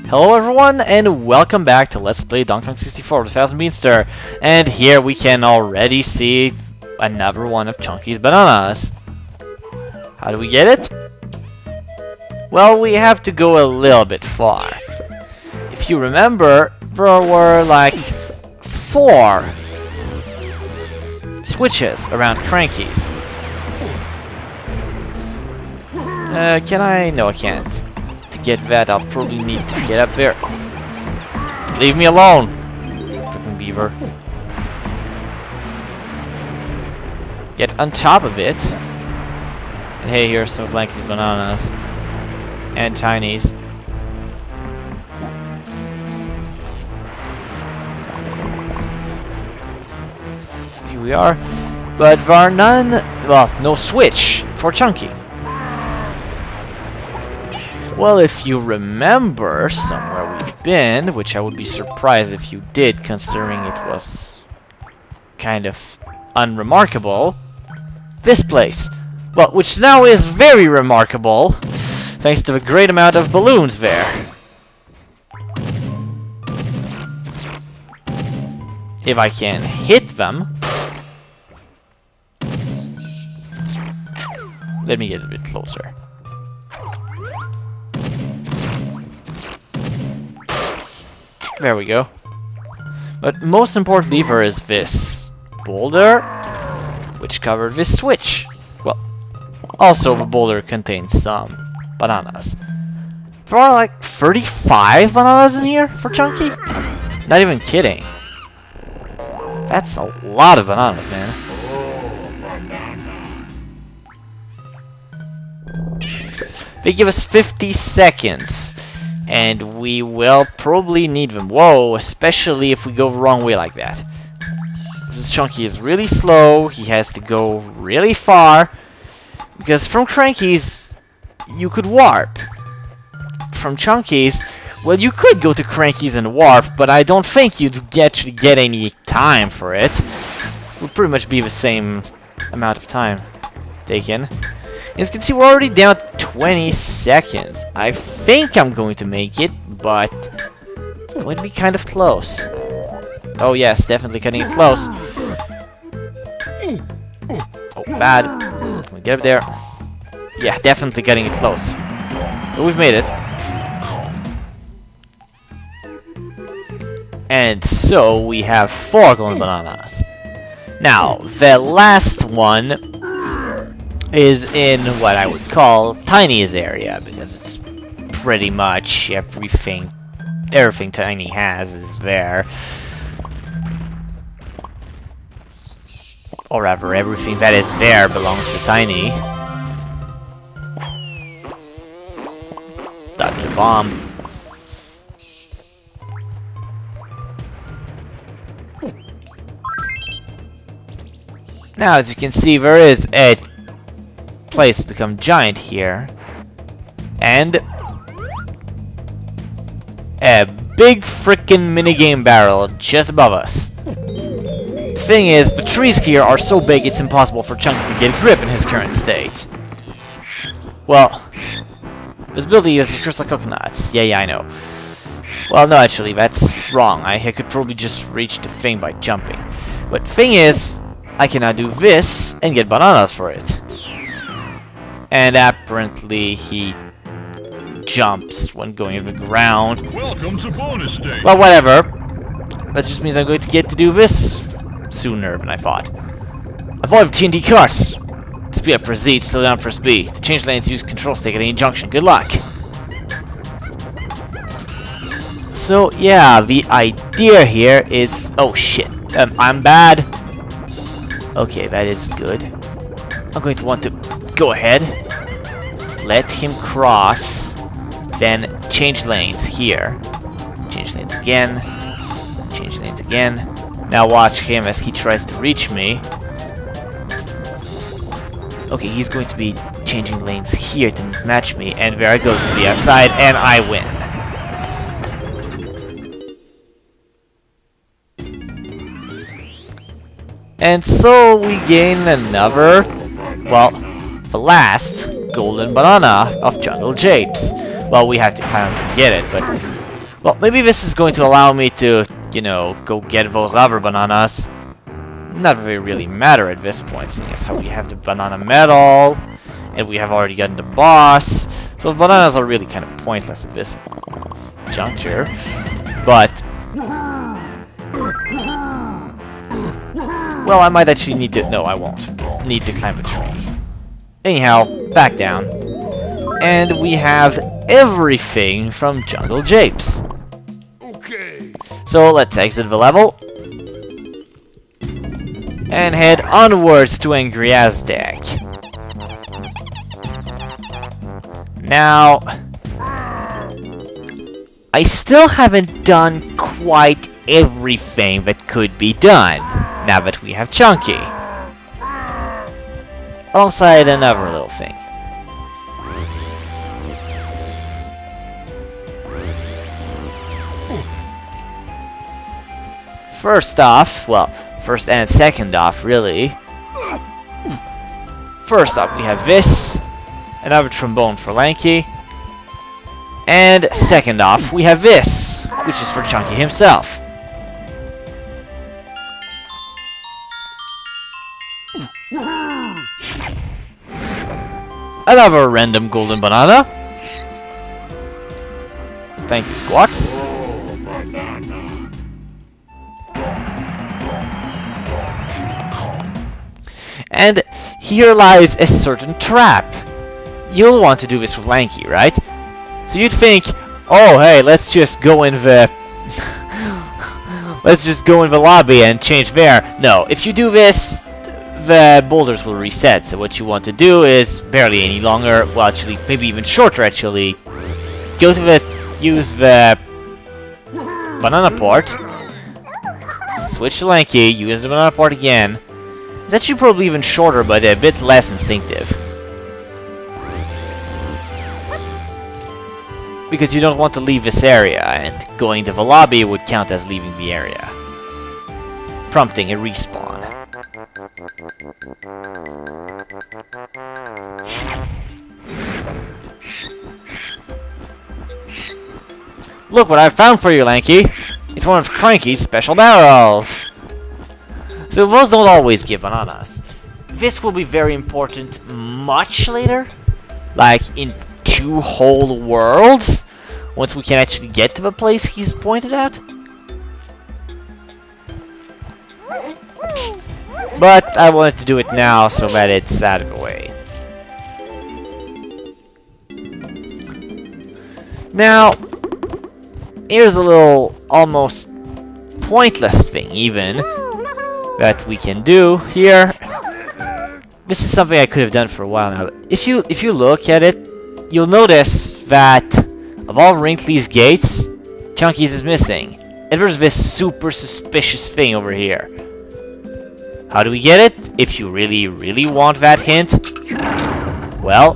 Hello everyone, and welcome back to Let's Play DK64 the 1000 Beanstar. And here we can already see another one of Chunky's bananas. How do we get it? Well, we have to go a little bit far. If you remember, there were like 4 switches around Cranky's. Can I? No, I can't. To get that, I'll probably need to get up there. Leave me alone, freaking beaver. Get on top of it. And hey, here's some of Lanky's bananas. And Tiny's. So here we are. But there are none, well, no switch for Chunky. Well, if you remember somewhere we've been, which I would be surprised if you did, considering it was kind of unremarkable, this place. Well, which now is very remarkable, thanks to the great amount of balloons there. If I can hit them. Let me get a bit closer. There we go. But most importantly, there is this boulder, which covered this switch. Well, also the boulder contains some bananas. There are like 35 bananas in here for Chunky? Not even kidding. That's a lot of bananas, man. They give us 50 seconds. And we will probably need them. Whoa, especially if we go the wrong way like that. This Chunky is really slow. He has to go really far. Because from Cranky's, you could warp. From Chunky's, well, you could go to Cranky's and warp, but I don't think you'd actually get any time for it. It would pretty much be the same amount of time taken. As you can see, we're already down to 20 seconds. I think I'm going to make it, but it's going to be kind of close. Oh yes, definitely cutting it close. Oh, bad. Can we get up there? Yeah, definitely cutting it close. But we've made it. And so we have 4 golden bananas. Now, the last one is in what I would call Tiny's area, because it's pretty much everything Tiny has is there. Or rather, everything that is there belongs to Tiny. Dodge a bomb. Now, as you can see, there is a place become giant here, and a big frickin' minigame barrel just above us. The thing is, the trees here are so big it's impossible for Chunky to get a grip in his current state. Well, visibility uses crystal coconuts. Yeah, I know. Well, no, actually, that's wrong. I could probably just reach the thing by jumping. But the thing is, I can now do this and get bananas for it. And apparently he jumps when going to the ground. Welcome to bonus stage. Well, whatever. That just means I'm going to get to do this sooner than I thought. Avoid TNT carts. Speed up, press Z, slow down, press B. To change lanes, use control stick at any junction. Good luck. So, yeah, the idea here is... Oh, shit. I'm bad. Okay, that is good. I'm going to want to go ahead, let him cross, then change lanes here. Change lanes again. Change lanes again. Now watch him as he tries to reach me. Okay, he's going to be changing lanes here to match me, and there I go to the outside, and I win. And so we gain another, well, the last golden banana of Jungle Japes. Well, we have to climb to get it, but Well, maybe this is going to allow me to, you know, go get those other bananas. Not really matter at this point, seeing as how we have the banana medal, and we have already gotten the boss. So the bananas are really kind of pointless at this juncture. But well, I might actually need to... No, I won't. Need to climb a tree. Anyhow, back down. And we have everything from Jungle Japes. Okay. So let's exit the level. And head onwards to Angry Aztec. Now... I still haven't done quite everything that could be done, now that we have Chunky. Alongside another little thing. First off, well, first and second off, really. First off, we have this, another trombone for Lanky. And second off, we have this, which is for Chunky himself. Another random golden banana. Thank you, Squawks. And here lies a certain trap. You'll want to do this with Lanky, right? So you'd think, oh hey, let's just go in the let's just go in the lobby and change there. No, if you do this, the boulders will reset. So what you want to do is barely any longer, well actually maybe even shorter actually. Go to the use the banana port. Switch to Lanky, use the banana port again. It's actually probably even shorter, but a bit less instinctive. Because you don't want to leave this area, and going to the lobby would count as leaving the area. Prompting a respawn. Look what I found for you, Lanky! It's one of Cranky's special barrels! So those don't always give bananas. This will be very important much later. Like in 2 whole worlds. Once we can actually get to the place he's pointed out. But I wanted to do it now so that it's out of the way. Now, here's a little almost pointless thing even that we can do here. This is something I could have done for a while now. If you look at it, you'll notice that of all Wrinkly's gates, Chunky's is missing. And there's this super suspicious thing over here. How do we get it? If you really, really want that hint, well,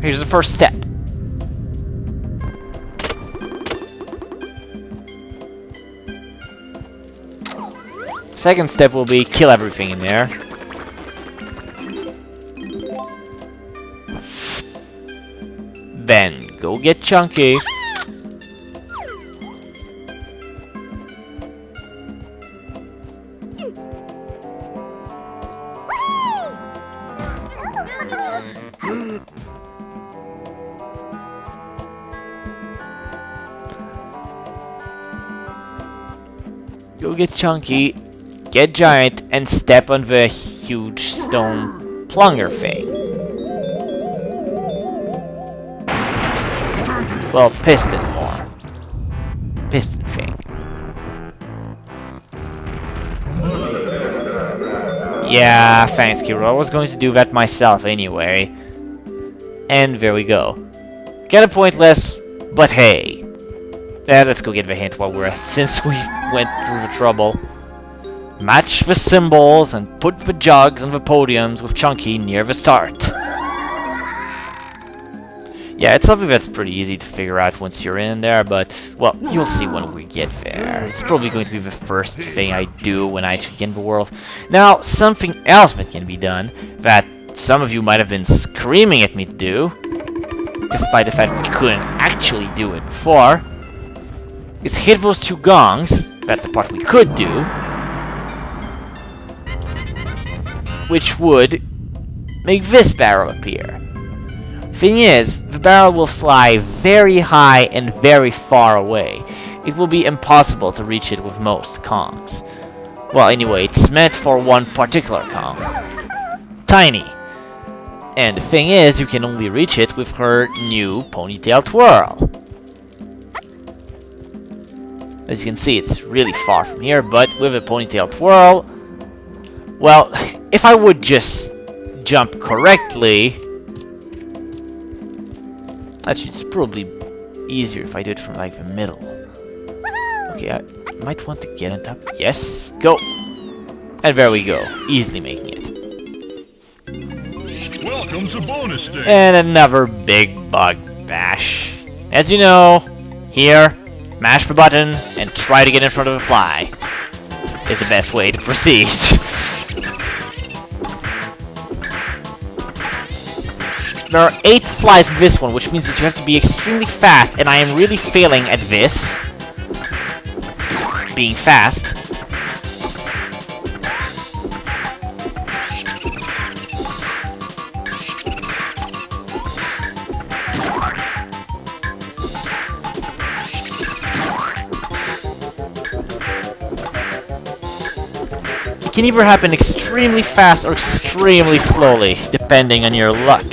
here's the first step. Second step will be kill everything in there. Then go get Chunky. Go get Chunky, get Giant, and step on the huge stone plunger thing. Well, piston more. Piston thing. Yeah, thanks, Kiro. I was going to do that myself anyway. And there we go. Kinda pointless, but hey. Let's go get the hint while we're... since we went through the trouble. Match the symbols and put the jugs on the podiums with Chunky near the start. Yeah, it's something that's pretty easy to figure out once you're in there, but, well, you'll see when we get there. It's probably going to be the first thing I do when I actually get in the world. Now, something else that can be done, that some of you might have been screaming at me to do, despite the fact we couldn't actually do it before, is hit those two gongs. That's the part we could do. Which would make this barrel appear. Thing is, the barrel will fly very high and very far away. It will be impossible to reach it with most Kongs. Well, anyway, it's meant for one particular Kong. Tiny. And the thing is, you can only reach it with her new ponytail twirl. As you can see, it's really far from here, but with a ponytail twirl, well, if I would just jump correctly, actually, it's probably easier if I do it from, like, the middle. Okay, I might want to get on top. Yes, go! And there we go, easily making it. Welcome to bonus stage. And another big bug bash. As you know, here, mash the button and try to get in front of the fly is the best way to proceed. There are 8 flies in this one, which means that you have to be extremely fast, and I am really failing at this. Being fast. It can either happen extremely fast or extremely slowly, depending on your luck.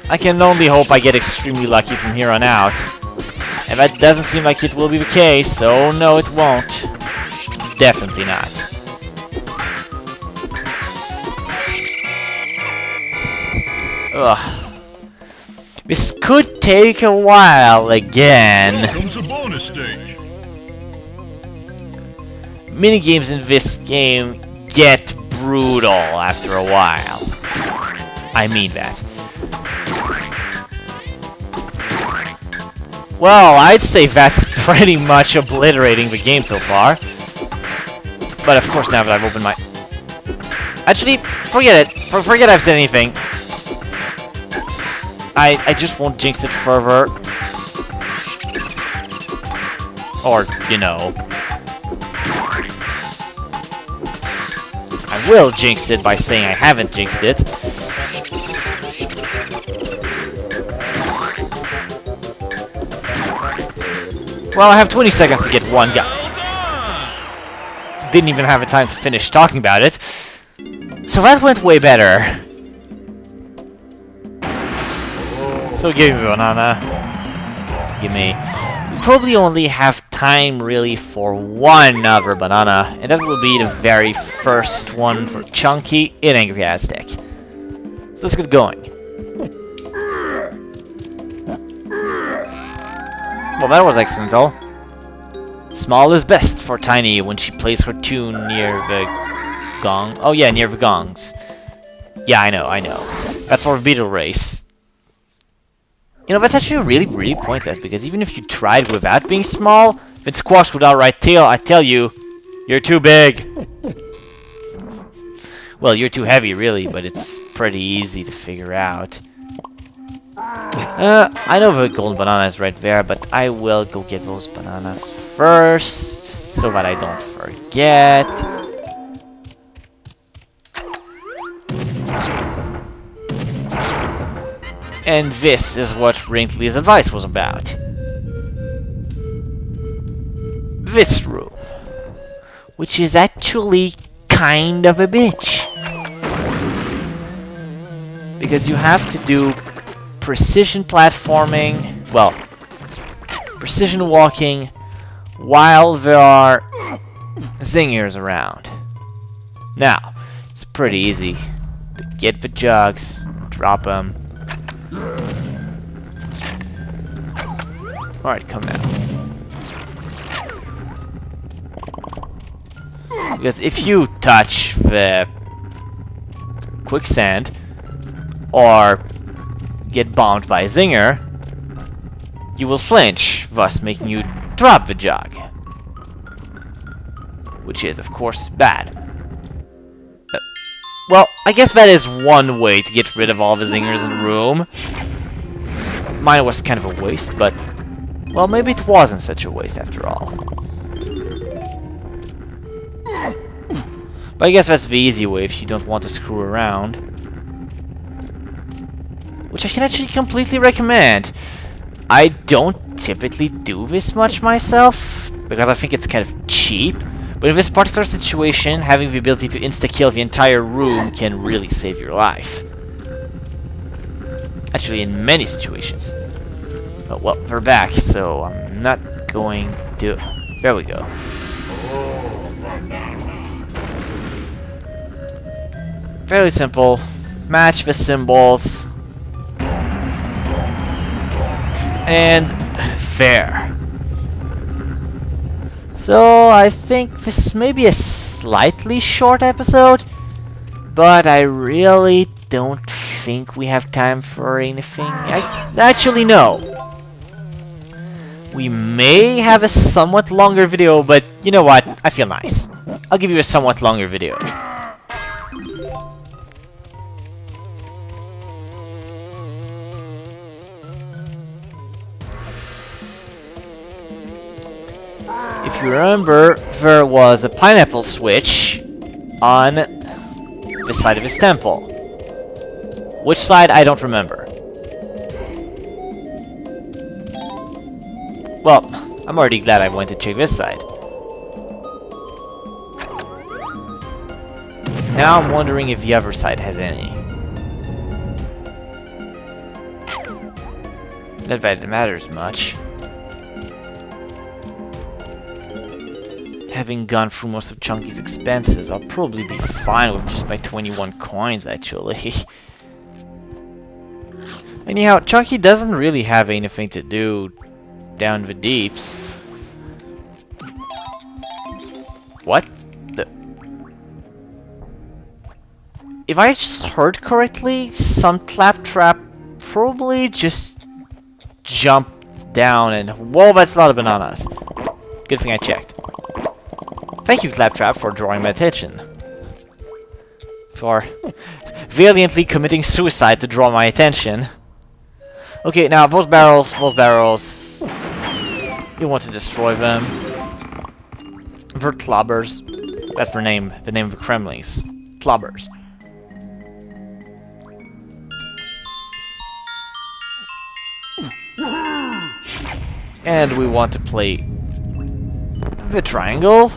I can only hope I get extremely lucky from here on out. And that doesn't seem like it will be the case, so no, it won't. Definitely not. Ugh. This could take a while again. Welcome to bonus stage. Minigames in this game get brutal after a while. I mean that. Well, I'd say that's pretty much obliterating the game so far. But of course, now that I've opened my... Actually, forget it. Forget I've said anything. I just won't jinx it further. Or, you know. I will jinx it by saying I haven't jinxed it. Well, I have 20 seconds to get one guy. Didn't even have a time to finish talking about it. So that went way better. So give me a banana. Give me... We probably only have time, really, for one other banana. And that will be the very first one for Chunky in Angry Aztec. So let's get going. Well, that was accidental. Small is best for Tiny when she plays her tune near the gong. Oh yeah, near the gongs. Yeah, I know. That's for a beetle race. You know, that's actually really pointless, because even if you tried without being small, if it's squashed with outright tail, I tell you, you're too big. Well, you're too heavy, really, but it's pretty easy to figure out. I know the golden banana is right there, but I will go get those bananas first, so that I don't forget. And this is what Wrinkly's advice was about. This room, which is actually kind of a bitch. Because you have to do precision platforming, well, precision walking, while there are zingers around. Now, it's pretty easy to get the jugs, drop them. Alright, come now. Because if you touch the quicksand, or get bombed by a zinger, you will flinch, thus making you drop the jug. which is, of course, bad. Well, I guess that is one way to get rid of all the zingers in the room. Mine was kind of a waste, but... well, maybe it wasn't such a waste after all. But I guess that's the easy way if you don't want to screw around. Which I can actually completely recommend. I don't typically do this much myself, because I think it's kind of cheap. But in this particular situation, having the ability to insta-kill the entire room can really save your life. Actually, in many situations. Oh, well, we're back, so I'm not going to... there we go. Fairly simple. Match the symbols. And there. So I think this may be a slightly short episode, but I really don't think we have time for anything. Actually, no. We may have a somewhat longer video, but you know what? I feel nice. I'll give you a somewhat longer video. If you remember, there was a pineapple switch on the side of his temple. Which side, I don't remember. Well, I'm already glad I went to check this side. Now I'm wondering if the other side has any. Not that it matters much. Having gone through most of Chunky's expenses, I'll probably be fine with just my 21 coins, actually. Anyhow, Chunky doesn't really have anything to do down the deeps. What? If I just heard correctly, some Claptrap probably just jumped down and... whoa, that's a lot of bananas. Good thing I checked. Thank you, Claptrap, for drawing my attention. For valiantly committing suicide to draw my attention. Okay, now, those barrels, you want to destroy them. They're clobbers. That's their name, the name of the Kremlings. Clobbers. And we want to play the triangle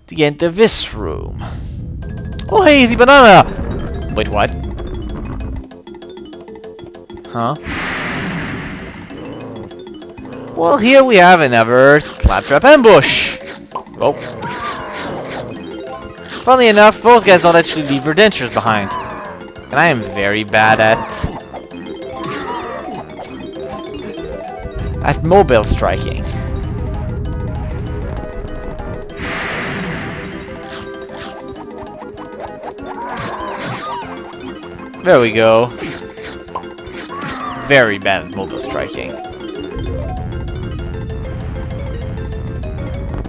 to get into this room. Oh, hey, easy banana! Wait, what? Huh? Well, here we have another Claptrap ambush! Oh. Funnily enough, those guys don't actually leave their dentures behind. And I am very bad at mobile striking. There we go. Very bad at mobile striking.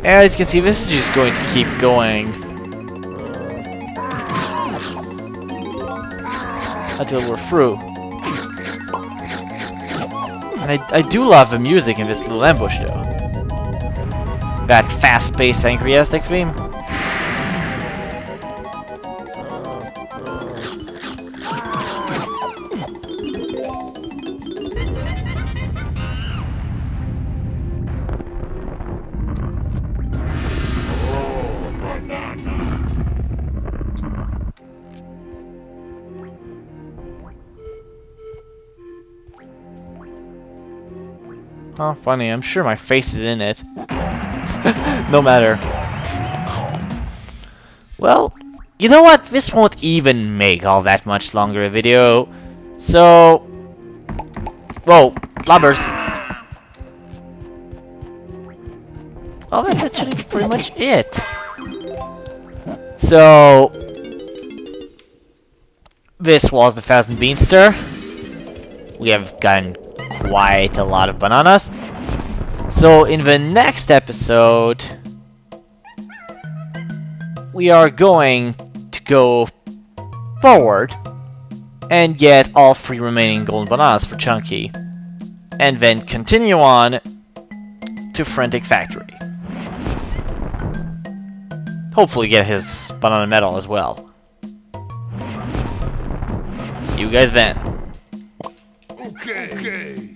As you can see, this is just going to keep going until we're through. And I do love the music in this little ambush, though. That fast-paced, angry-astic theme. Oh, funny, I'm sure my face is in it. No matter. Well, you know what? This won't even make all that much longer a video. So... whoa, clobbers. Oh, that's actually pretty much it. So... this was the Thousand Beanster. We have gotten quite a lot of bananas. So in the next episode, we are going to go forward and get all 3 remaining golden bananas for Chunky, and then continue on to Frantic Factory. Hopefully get his banana medal as well. See you guys then. Okay.